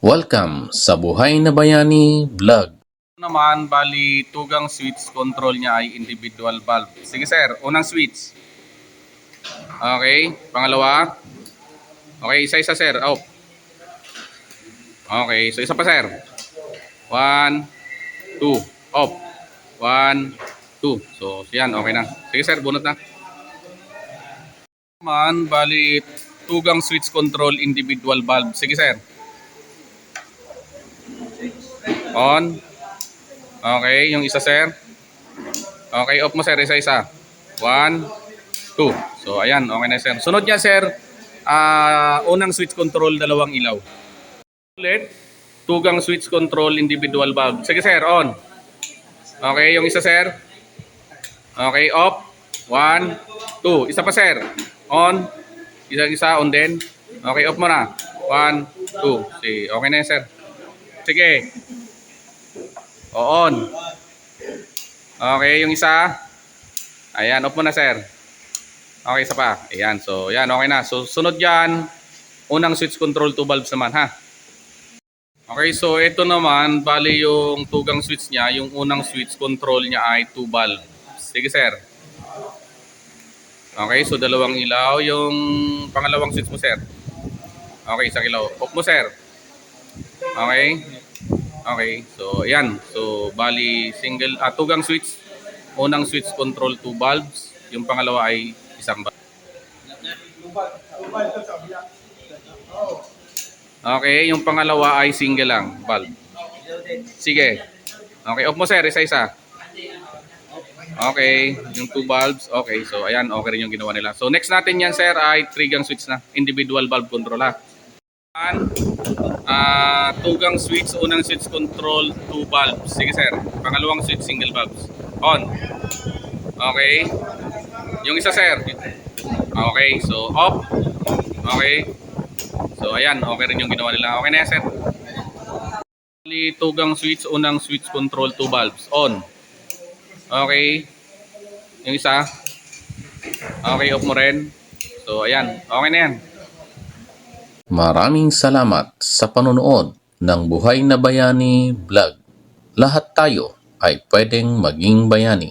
Welcome sa Buhay na Bayani Vlog. Naman, bali, tugang switch control niya ay individual valve. Sige sir, unang switch. Okay, pangalawa. Okay, isa-isa sir, off. Okay, so isa pa sir. 1, 2, off. 1, 2. So, yan, okay na. Sige sir, bunot na. Naman, bali, tugang switch control individual valve. Sige sir. On. Okay, yung isa sir. Okay, off mo sir, isa-isa. 1, 2. So, ayan, okay na sir. Sunod niya sir, unang switch control, dalawang ilaw. Ulit, tugang switch control, individual valve. Sige sir, on. Okay, yung isa sir. Okay, off. 1, 2. Isa pa sir. On. Isa-isa, on din. Okay, off mo na. 1, 2. Sige, okay na sir. Sige. On. Okay, yung isa. Ayan, off mo na sir. Okay, isa pa. Ayan, so yan, okay na. So sunod yan, unang switch control 2 valves naman ha. Okay, so ito naman, bali yung tugang switch niya, yung unang switch control niya ay 2 valves. Sige sir. Okay, so dalawang ilaw. Yung pangalawang switch mo sir. Okay, isang ilaw. Off mo sir. Okay. Okay, so yan. So bali single, tugang switch. Unang switch control 2 valves. Yung pangalawa ay isang valve. Okay, yung pangalawa ay single lang, valve. Sige. Okay, off mo sir, isa-isa. Okay, yung 2 valves. Okay, so ayan, okay rin yung ginawa nila. So next natin yan sir ay 3-gang switch na. Individual valve control ha. Tugang switch, unang switch control 2 valves. Sige sir. Pangalawang switch, single valves. On. Okay. Yung isa sir. Okay, so off. Okay. So ayan, okay rin yung ginawa nila. Okay na yan sir. Tugang switch, unang switch control 2 valves. On. Okay. Yung isa. Okay, off mo rin. So ayan, okay na yan. Maraming salamat sa panonood ng Buhay na Bayani Vlog. Lahat tayo ay pwedeng maging bayani.